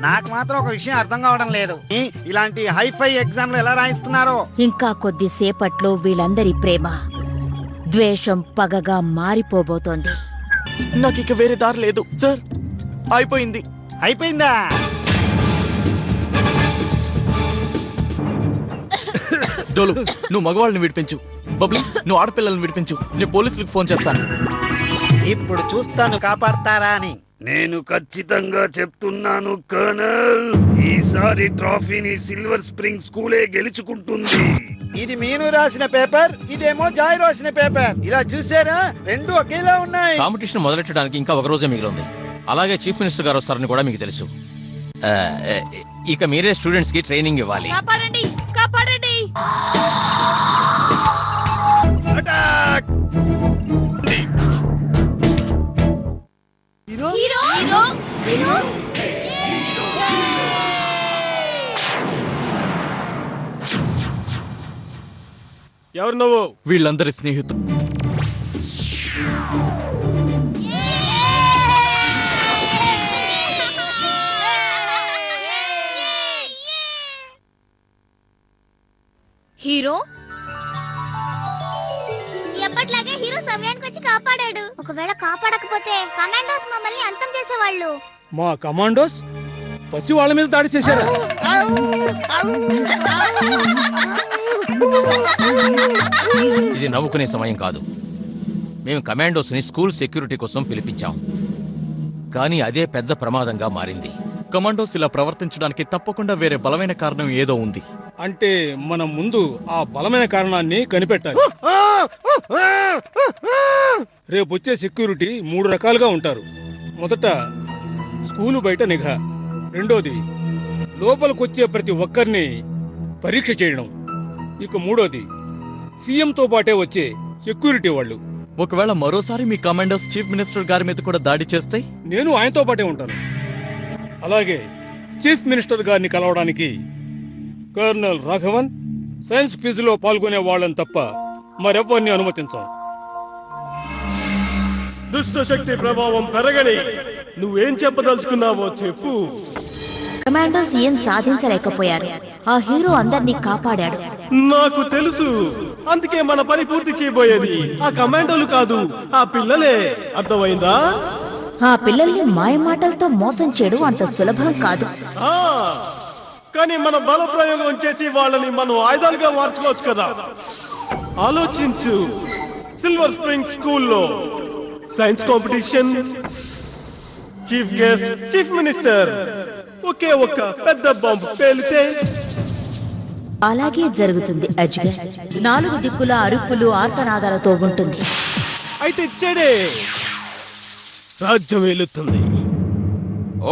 నాకు మాత్రం ఒక విషయం అర్థం కావడం లేదు, ఇలాంటి హైఫై ఎగ్జామ్లు ఎలా రాయిస్తున్నారో. ఇంకా కొద్దిసేపట్లో వీళ్ళందరి ప్రేమ ద్వేషం పగగా మారిపోబోతోంది. నాకు ఇక వేరే దారి లేదు సార్. అయిపోయింది. అయిపోయిందా? డోలు, నువ్వు మగవాళ్ళని విడిపించు. బబ్లీ, నువ్వు ఆడపిల్లల్ని విడిపించు. నేను పోలీసులకు ఫోన్ చేస్తాను. ఇప్పుడు చూస్తాను కాపాడతారా అని. నేను ఖచ్చితంగా చెప్తున్నాను కర్నల్, ఈసారి ట్రోఫీని సిల్వర్ స్ప్రింగ్ స్కూలే గెలుచుకుంటుంది. ఇది మీను రాసిన పేపర్, ఇదేమో జాయ్ రాసిన పేపర్. ఇలా చూసారా, రెండు ఒకేలా ఉన్నాయి. కాంపిటీషన్ మొదలెట్టడానికి ఇంకా ఒక రోజే మిగిలి ఉంది. అలాగే చీఫ్ మినిస్టర్ గారు వస్తారని కూడా మీకు తెలుసు. ఇక మీరే స్టూడెంట్స్ కి ట్రైనింగ్ ఇవ్వాలి. కాపాడండి, కాపాడండి. అటాక్! Hero hero hero. ఎవరు నువ్వు? వీళ్ళందరి స్నేహితులు. హీరో ఎప్పట్లాగే హీరో సమయానికి వచ్చి కాపాడాడు. ఒకవేళ కాపాడకపోతే కమాండోస్ మమ్మల్ని అంతం చేసేవాళ్ళు. మా కమాండోస్ పసి వాళ్ళ మీద దాడి చేశారా? ఇది నవ్వుకునే సమయం కాదు. మేము కమాండోస్ ని స్కూల్ సెక్యూరిటీ కోసం పిలిపించాం, కానీ అదే పెద్ద ప్రమాదంగా మారింది. కమాండోస్ ఇలా ప్రవర్తించడానికి తప్పకుండా వేరే బలమైన కారణం ఏదో ఉంది. అంటే మనం ముందు ఆ బలమైన కారణాన్ని కనిపెట్టాలి. రేపు వచ్చే సెక్యూరిటీ 3 రకాలుగా ఉంటారు. మొదట స్కూలు బయట నిఘా, రెండోది లోపలికొచ్చే ప్రతి ఒక్కరిని పరీక్ష చేయడం, ఇక మూడోది సీఎంతో పాటే వచ్చే సెక్యూరిటీ వాళ్ళు. ఒకవేళ మరోసారి మీ కమాండోస్ చీఫ్ మినిస్టర్ గారి మీద కూడా దాడి చేస్తే నేను ఆయనతో పాటే ఉంటాను. అలాగే చీఫ్ మినిస్టర్ గారిని కలవడానికి కర్నల్ రాఘవన్, సైన్స్ క్విజ్ లో పాల్గొనే వాళ్ళని తప్ప మరెవ్వరిని అనుమతించాం. దుష్టశక్తి ప్రభావం పెరగని నువ్వేం చెప్పదలుచుకున్నావో చెప్పు. కమాండోస్ ఏం సాధించలేకపోయారు. ఆ హీరో అందర్నీ కాపాడాడు. నాకు తెలుసు, అందుకే మన పని పూర్తి చేయబోయేది ఆ కమాండోలు కాదు, ఆ పిల్లలే. అర్థమైందా? ఆ పిల్లల్ని మాయమాటలతో మోసం చేయడం అంత సులభం కాదు. కానీ మన బల ప్రయోగం చేసి వాళ్ళని మనం ఆయుధాలుగా మార్చుకోవచ్చు కదా. ఆలోచించు. సిల్వర్ స్ప్రింగ్ స్కూల్లో science competition, chief guest chief minister, ఒకే ఒక్క పెద్ద బాంబు పేలితే అలాగే జరుగుతుంది అజ్గర్. 4 దిక్కుల అరుపులు ఆర్తనాదాలతో ఉంటుంది. అయితే చెడే రాజ్యం వెళుతుంది.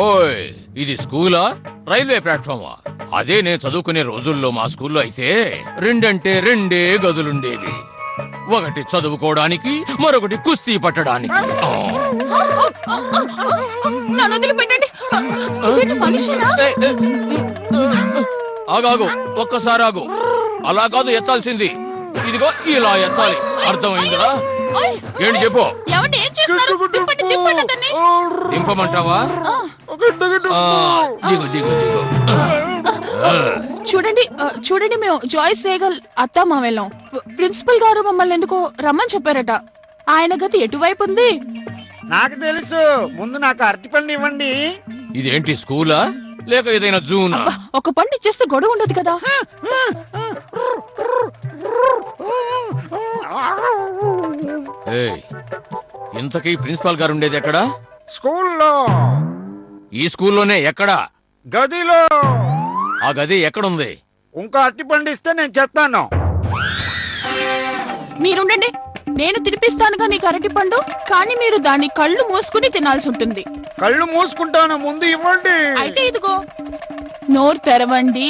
ఓయ్, ఇది స్కూలా రైల్వే ప్లాట్ఫామా? అదే నేను చదువుకునే రోజుల్లో మా స్కూల్లో అయితే 2 అంటే 2 గదులుండేవి. ఒకటి చదువుకోవడానికి, మరొకటి కుస్తీ పట్టడానికి. ఆగాగు, ఒక్కసారి ఆగు. అలా కాదు ఎత్తాల్సింది, ఇదిగో ఇలా ఎత్తాలి. అర్థమైందా? ఏంటి చెప్పు. దింపమంటావా? దిగు దిగు దిగు. చూడండి చూడండి, మేము జాయ్ సేగల్ అత్తమ్మ వెళ్ళాం. ప్రిన్సిపల్ గారు మమ్మల్ని ఎందుకో రమ్మని చెప్పారట. ఆయన గది ఎటువైపు ఉంది? నాకు తెలుసు, ముందు నాకు అరటిపండు ఇవ్వండి. ఇదేంటి స్కూలా లేక ఏదైనా జూనా? ఒక పండు ఇచ్చేస్తే గొడవ ఉండదు కదా. ఇంతకీ ప్రిన్సిపాల్ గారు ఉండేది ఎక్కడ? స్కూల్లో. ఈ స్కూల్లోనే ఎక్కడా? గదిలో. ఆ గది ఎక్కడుంది? ఇంకో అరటిపండు ఇస్తే నేను చెప్తాను. మీరుండండి, నేను తినిపిస్తానుగా నీకు అరటి పండు. కానీ మీరు దాన్ని కళ్ళు మూసుకుని తినాల్సి ఉంటుంది. కళ్ళు మూసుకుంటాను, ముందు ఇవ్వండి. అయితే ఇదిగో, నోరు తెరవండి.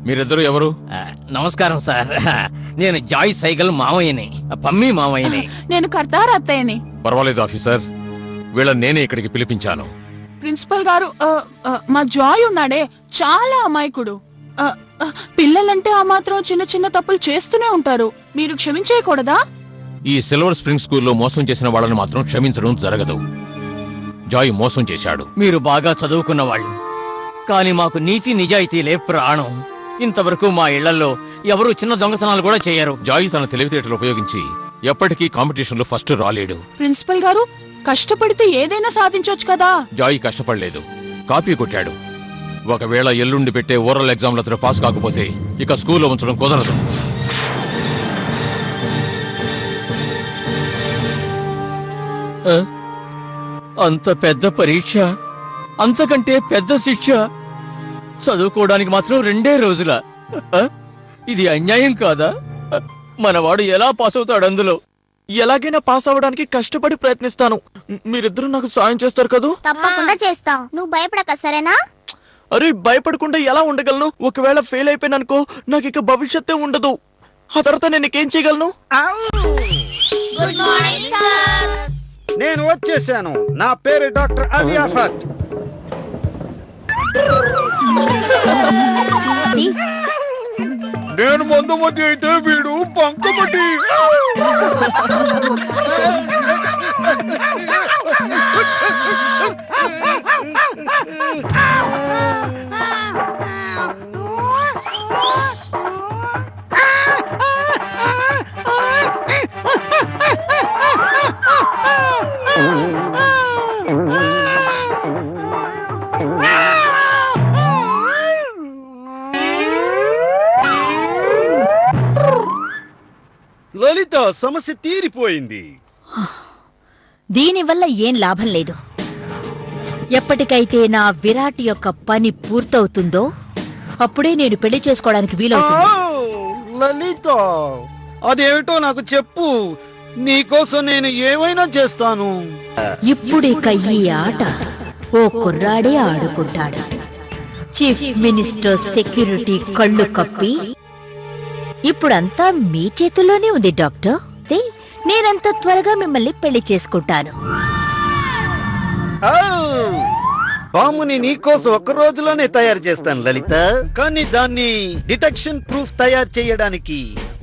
మీరిద్దరు ఎవరు? నమస్కారం సార్, నేను జాయ్ సైగల్ మావయ్యని, పమ్మి మావయ్యని. నేను కర్తార్ అత్తయ్యని. పర్వాలేదు ఆఫీసర్, వీళ్ళని నేనే ఇక్కడికి పిలిపించాను. ప్రిన్సిపల్ గారు, మా జాయ్ ఉన్నాడే చాలా అమాయకుడు. పిల్లలంటే ఆ మాత్రం చిన్న చిన్న తప్పులు చేస్తూనే ఉంటారు. మీరు క్షమించేయకూడదా? ఈ సిల్వర్ స్ప్రింగ్ స్కూల్లో మోసం చేసిన వాళ్ళని మాత్రం క్షమించడం జరగదు. జాయ్ మోసం చేశాడు. మీరు బాగా చదువుకున్న వాళ్ళు, కానీ మాకు నీతి నిజాయితీలే ప్రాణం. ఇంతవరకు మా ఇళ్లలో ఎవరు చిన్న దొంగతనాలు కూడా చేయరు. జాయ్ తన తెలివితేటలు ఉపయోగించి ఎప్పటికీ కాంపిటీషన్లో ఫస్ట్ రాలేడు. ప్రిన్సిపల్ గారు, కష్టపడితే ఏదైనా సాధించొచ్చు కదా. జాయ్ కష్టపడలేదు, కాపీ కొట్టాడు. ఒకవేళ ఎల్లుండి పెట్టే ఓరల్ ఎగ్జామ్లో అతను పాస్ కాకపోతే ఇక స్కూల్లో ఉంచడం కుదరదు. అంత పెద్ద పరీక్ష, అంతకంటే పెద్ద శిక్ష, చదువుకోవడానికి మాత్రం 2 రోజుల. ఇది అన్యాయం కాదా? మనవాడు ఎలా పాస్ అవుతాడు అందులో? ఎలాగైనా పాస్ అవ్వడానికి కష్టపడి ప్రయత్నిస్తాను. మీరిద్దరూ నాకు సాయం చేస్తారు కదూ? తప్పకుండా చేస్తాం. నువ్వు భయపడక, సరేనా? అరే, భయపడకుండా ఎలా ఉండగలను? ఒకవేళ ఫెయిల్ అయిపోయిననుకో నాకు ఇక భవిష్యత్తే ఉండదు. ఆ తర్వాత నేను నీకేం చేయగలను? Good morning sir. నేను వచ్చేసాను. నా పేరు డాక్టర్ అలియాఫత్. నేను మందమతి అయితే వీడు బంకమటి. లలిత, సమస్య తీరిపోయింది. దీనివల్ల ఏం లాభం లేదు. ఎప్పటికైతే నా విరాట్ యొక్క పని పూర్తవుతుందో అప్పుడే నేను పెళ్లి చేసుకోవడానికి వీలవుతుంది. లలిత, అదేమిటో నాకు చెప్పు. నీకోసం నేను ఏమైనా చేస్తాను. ఇప్పుడిక ఈ ఆట ఓ కుర్రాడే ఆడుకుంటాడు. చీఫ్ మినిస్టర్ సెక్యూరిటీ కళ్ళు కప్పి ఇప్పుడంతా మీ చేతుల్లోనే ఉంది డాక్టర్. నేనంత త్వరగా మిమ్మల్ని పెళ్లి చేసుకుంటాను. బాంబుని నీకోసం 1 రోజులోనే తయారు చేస్తాను లలిత. కానీ దాన్ని డిటెక్షన్ ప్రూఫ్ తయారు చేయడానికి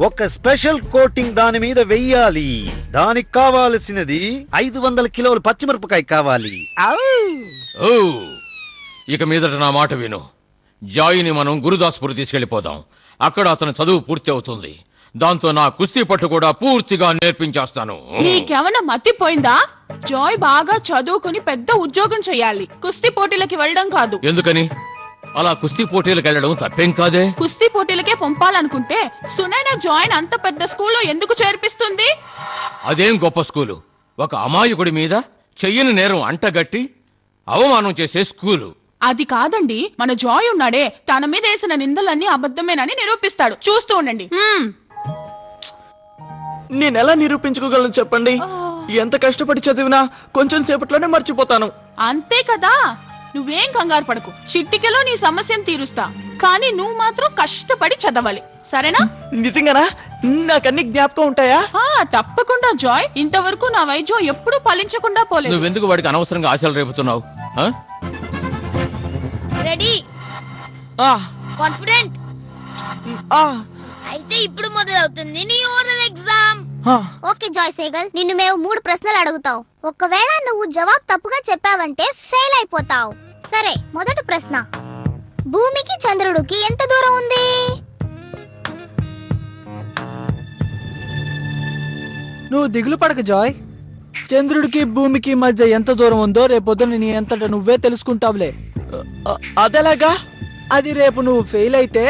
ఒక స్పెషల్ కోటింగ్ దాని మీద వెయ్యాలి. దానికి కావాల్సినది 500 కిలోల పచ్చిమిరపకాయ కావాలి. ఓ, ఇక మీదట నా మాట విను. జాయిని మనం గురుదాస్పూర్ తీసుకెళ్లిపోదాం. అక్కడ అతను చదువు పూర్తి అవుతుంది. దాంతో నా కుస్తీ పట్టు కూడా పూర్తిగా నేర్పించేస్తాను. నీకేమన్నా మతిపోయిందా? జాయ్ బాగా చదువుకుని పెద్ద ఉద్యోగం చేయాలి, కుస్తీ పోటీలకి వెళ్ళడం కాదు. ఎందుకని? అలా కుస్తీ పోటీలకు వెళ్ళడం తప్పేం కాదే. కుస్తీ పోటీలకే పంపాలనుకుంటే సునైనా జాయిన్ అంత పెద్ద స్కూల్లో ఎందుకు చేర్పిస్తుంది? అదేం గొప్ప స్కూలు? ఒక అమాయకుడి మీద చెయ్యని నేరం అంటగట్టి అవమానం చేసే స్కూలు. అది కాదండి, మన జాయ్ ఉన్నాడే, తన మీద వేసిన నిందలన్నీ అబద్ధమేనని నిరూపిస్తాడు. చూస్తూ ఉండండి. నేనెలా నిరూపించుకోగలను చెప్పండి? ఎంత కష్టపడి చదివినా కొంచెం సేపట్లోనే మర్చిపోతాను. అంతే కదా, నువ్వేం కంగారు పడకు. చిట్టికలో నీ సమస్యను తీరుస్తా. కానీ నువ్వు మాత్రం కష్టపడి చదవాలి, సరేనా? నిజంగానా? నాకన్నీ జ్ఞాపకం ఉంటాయా? తప్పకుండా జాయ్. ఇంతవరకు నా వైద్యం ఎప్పుడూ ఫలించకుండా పోలేదు. నువ్వెందుకు వాడికి అనవసరంగా ఆశలు రేపుతున్నావు? Ready, confident. అయితే ఇప్పుడు మొదలవుతుంది నీ oral exam. Okay Joy Saigal, నిన్ను మేము 3 ప్రశ్నలు అడుగుతావు. ఒకవేళ నువ్వు జవాబు తప్పుగా చెప్పావంటే ఫెయిల్ అయిపోతావు. సరే, మొదటి ప్రశ్న, భూమికి చంద్రుడికి ఎంత దూరం ఉంది? నువ్వు దిగులు పడక జాయ్. చంద్రుడికి భూమికి మధ్య ఎంత దూరం ఉందో రేపొద్దున నీ అంతటా నువ్వే తెలుసుకుంటావులే. అదెలాగా? అది రేపు నువ్వు ఫెయిల్ అయితే,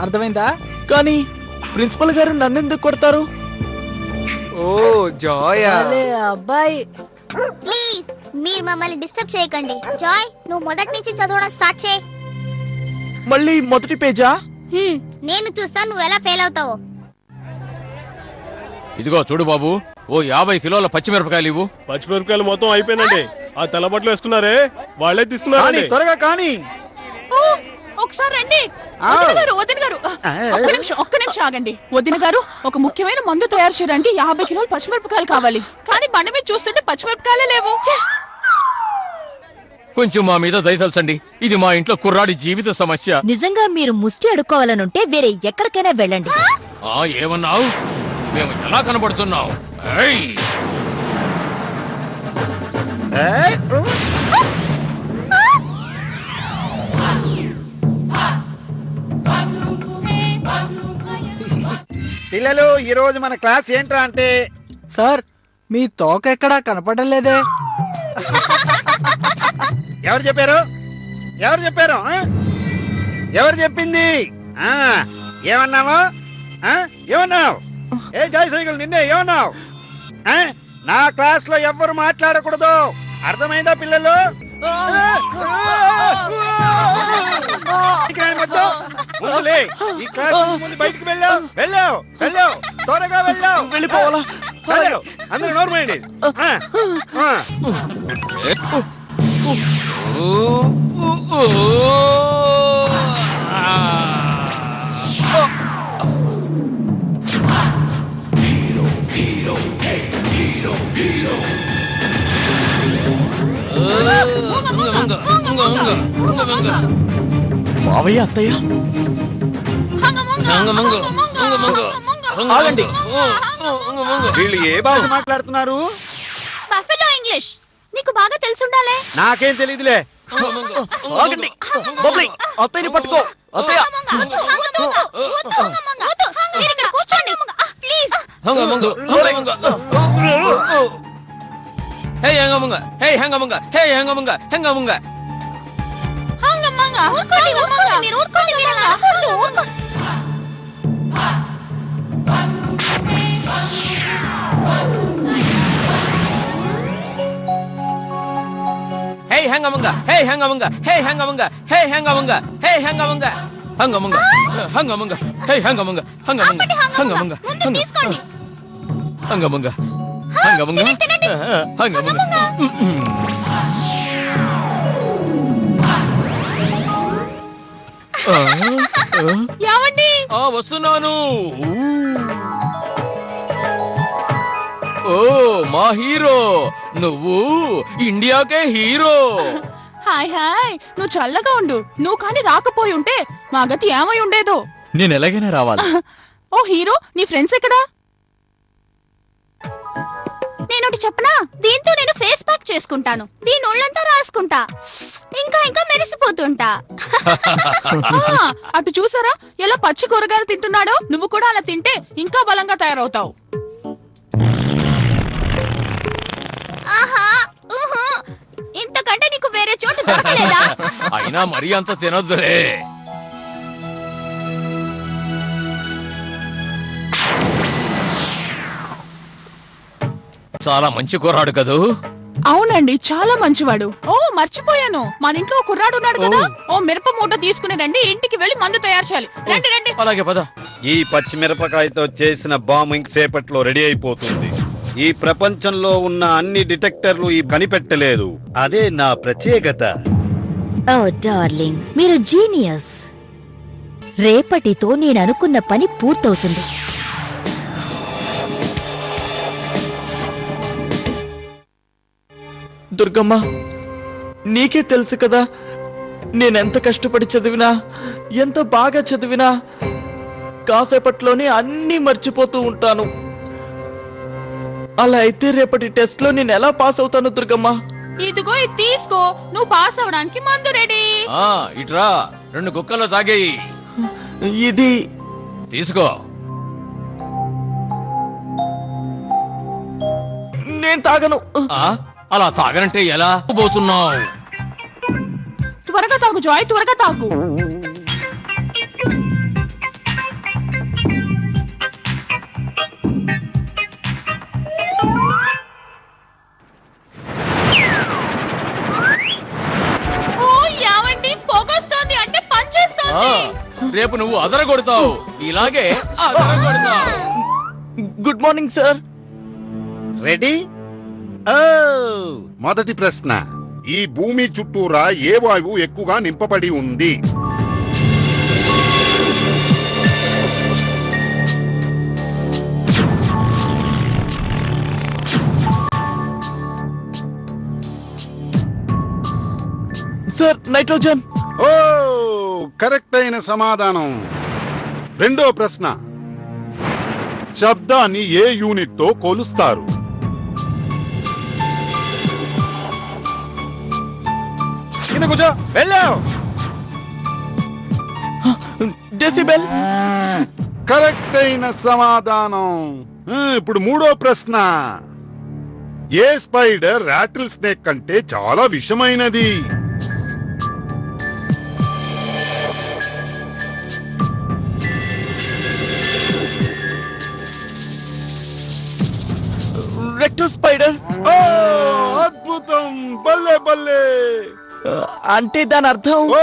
అర్థమైందా? కానీ ప్రిన్సిపల్ గారు నన్నెందుకు కొడతారు? ఓ జాయ్, అబ్బాయి ప్లీజ్ మీరు మమ్మల్ని డిస్టర్బ్ చేయకండి. జాయ్, నువ్వు మొదటి నుంచి చదవడం స్టార్ట్ చేయి. మళ్ళీ మొదటి పేజా? నేను చూస్తాను నువ్వు ఎలా ఫెయిల్ అవుతావో. ఇదిగో చూడు బాబు, ఓ 50 కిలోల పచ్చిమిరపకాయలు ఇవ్వు. పచ్చిమిరపకాయలు మొత్తం అయిపోయినండి. ఆ తెల్లబట్లు వేసుకున్నారే వాళ్ళే తీసుకున్నారు. త్వరగా కానీ. ఒకసారి రండి. వదిన గారు, ఒక్క నిమిషం ఆగండి. వదిన గారు, ఒక ముఖ్యమైన మందు తయారు చేయడానికి 50 కిలోల పచ్చిమిరపకాయలు కావాలి. కానీ బండి మీద చూస్తుంటే పచ్చిమిరపకాయలే లేవు. కొంచెం మా మీద దయతలచండి. ఇది మా ఇంట్లో కుర్రాడి జీవిత సమస్య. నిజంగా మీరు ముష్టి అడుక్కోవాలనుంటే వేరే ఎక్కడికైనా వెళ్ళండి. ఏమన్నావు? మేము ఎలా కనబడుతున్నావు? పిల్లలు, ఈ రోజు మన క్లాస్ ఏంట్రా అంటే సార్ మీ తోక ఎక్కడా కనపడలేదే. ఎవరు చెప్పారు? ఎవరు చెప్పారు? ఎవరు చెప్పింది? ఏమన్నావు? ఏమన్నావు? ఏ జాయ్ సైకిల్, నిన్నే ఏమన్నావు? నా క్లాస్ లో ఎవ్వరు మాట్లాడకూడదు, అర్థమైందా పిల్లలు? ముందులే, ఈ క్లాస్ ముందు బయటికి వెళ్ళావు, వెళ్ళావు, వెళ్ళావు, త్వరగా వెళ్ళావు, వెళ్ళిపోవాలా? అందరూ నోర్మేయండి. మావయ్య, అత్తయ్య ఆగండి. వీళ్ళు ఏ భాష మాట్లాడుతున్నారు? Buffalo English. నీకు బాగా తెలుసుండాలే. నాకేం తెలియదులే. ఆగండి. బబ్లీ, అత్తయ్యని పట్టుకో. అత్తయ్య కూర్చోండి ప్లీజ్. వస్తున్నాను. ఓ మా హీరో, నువ్వు ఇండియాకే హీరో. హాయ్ హాయ్, నువ్వు చల్లగా ఉండు. నువ్వు కానీ రాకపోయి ఉంటే మా గతి ఏమై ఉండేదో. నేను ఎలాగైనా రావాలి. ఓ హీరో, నీ ఫ్రెండ్స్ ఎక్కడా? నేనొకటి చెప్పనా? దీంతో నేను ఫేస్ ప్యాక్ చేసుకుంటాను, దీని ఒళ్ళంతా రాసుకుంటా, ఇంకా ఇంకా మెరిసిపోతుంటా. అటు చూసారా ఎలా పచ్చి కూరగాయలు తింటున్నాడో? నువ్వు కూడా అలా తింటే ఇంకా బలంగా తయారవుతావు. ఇంతకంటే నీకు వేరే చోటు దొరకలేదా? అయినా మరీ అంత తినొద్దులే. చాలా మంచి కుర్రాడు కదూ? అవునండి, చాలా మంచివాడు. ఓ మర్చిపోయాను, మన ఇంట్లో కుర్రాడు ఉన్నాడు కదా. ఓ మిరప మూట తీసుకుని రండి, ఇంటికి వెళ్ళి మందు తయారు చేయాలి. రండి రండి. అలాగే పద. ఈ పచ్చిమిరపకాయతో చేసిన బాంబు ఇంతసేపట్లో రెడీ అయిపోతుంది. ఈ ప్రపంచంలో ఉన్న అన్ని డిటెక్టర్లు ఈ కనిపెట్టలేదు. అదే నా ప్రత్యేకత. ఓ డార్లింగ్, మీరు జీనియస్. రేపటితో నేను అనుకున్న పని పూర్తవుతుంది. దుర్గమ్మ, నీకే తెలుసు కదా నేనెంత కష్టపడి చదివినా, ఎంత బాగా చదివినా కాసేపట్లోనే అన్నీ మర్చిపోతూ ఉంటాను. అలా అయితే రేపటి టెస్ట్ లో నేను ఎలా పాస్ అవుతాను దుర్గమ్మ? ఇదిగో ఇది తీసుకో, నువ్వు పాస్ అవడానికి మందు రెడీ. ఇట్రా, 2 గుక్కలు తాగేయి. ఇది తీసుకో. నేను తాగను. అలా తాగనంటే ఎలా పోతున్నావు? త్వరగా తాగు జాయ్, త్వరగా తాగు. పొగొస్తోంది అంటే పనిచేస్తోంది. రేపు నువ్వు అదరగొడతావు, ఇలాగే అదరగొడతావు. Good morning sir. రెడీ? మొదటి ప్రశ్న, ఈ భూమి చుట్టూరా ఏ వాయువు ఎక్కువగా నింపబడి ఉంది? Sir nitrogen. ఓ కరెక్ట్ అయిన సమాధానం. రెండో ప్రశ్న, శబ్దాన్ని ఏ యూనిట్ తో కొలుస్తారు? కింద కూర్చో, వెళ్ళావు. డెసిబెల్. కరెక్ట్ అయిన సమాధానం. ఇప్పుడు మూడో ప్రశ్న, ఏ స్పైడర్ రాటిల్ స్నేక్ కంటే చాలా విషమైనది? Recto spider. ఓ అద్భుతం, బల్లే బల్లే. అంటే దాని అర్థం? ఓ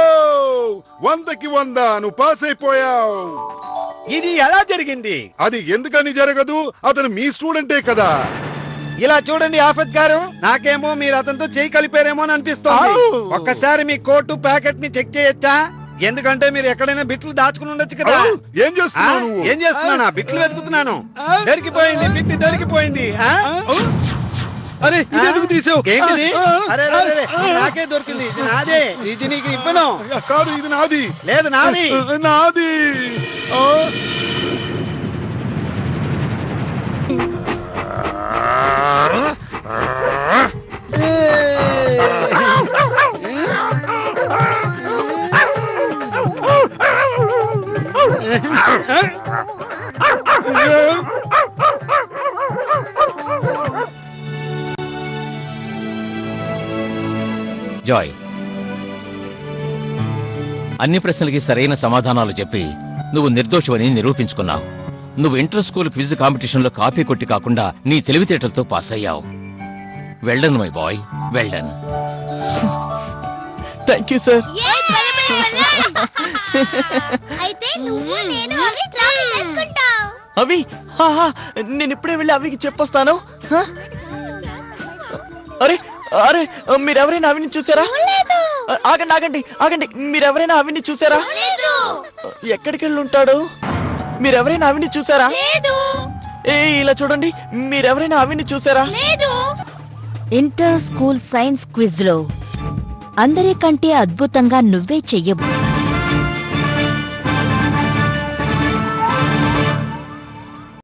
100కి 100, నువ్వు పాస్ అయిపోయావు. ఇది ఎలా జరిగింది? అది ఎందుకని జరగదు, అతను మీ స్టూడెంటే కదా. ఇలా చూడండి ఆఫత్ గారు, నాకేమో మీరు అతనితో చేయి కలిపారేమో అని అనిపిస్తోంది. ఒక్కసారి మీ కోటు ప్యాకెట్ ని చెక్ చేయొచ్చా? ఎందుకంటే మీరు ఎక్కడైనా బిట్లు దాచుకుని ఉండొచ్చు కదా. ఏం చేస్తున్నావు నువ్వు? ఏం చేస్తున్నానా? బిట్లు వెతుకుతున్నాను. దొరికిపోయింది, బిట్టి దొరికిపోయింది. అరే ఇదెందుకు తీసావు? ఏంటిది? అరే అరే, అరే, నాకే దొరికింది. ఇది నాదే, ఇది నీకు ఇవ్వను. కాదు, ఇది నాది. లేదు, నాది. నాది. జాయ్, అన్ని ప్రశ్నలకి సరైన సమాధానాలు చెప్పి నువ్వు నిర్దోషమని నిరూపించుకున్నావు. నువ్వు ఇంటర్ స్కూల్ క్విజ్ కాంపిటీషన్లో కాపీ కొట్టి కాకుండా నీ తెలివితేటలతో పాస్ అయ్యావు. Well done my boy, well done. Thank you sir. అయితే నువ్వు నేను అవి ట్రాఫీ తెలుసుకుంటాం. అవి నేను ఇప్పుడే వెళ్ళి అవికి చెప్పొస్తాను. అరే అరే, మీరెవరైనా అవిని చూసారా? ఆగండి ఆగండి ఆగండి, మీరెవరైనా అవిని చూసారా? ఎక్కడికి వెళ్ళి ఉంటాడు? మీరెవరైనా అవిని చూసారా? ఏ ఇలా చూడండి, మీరెవరైనా అవిని చూసారా? ఇంటర్ స్కూల్ సైన్స్ క్విజ్ లో అందరికంటే అద్భుతంగా నువ్వే చెయ్యవు.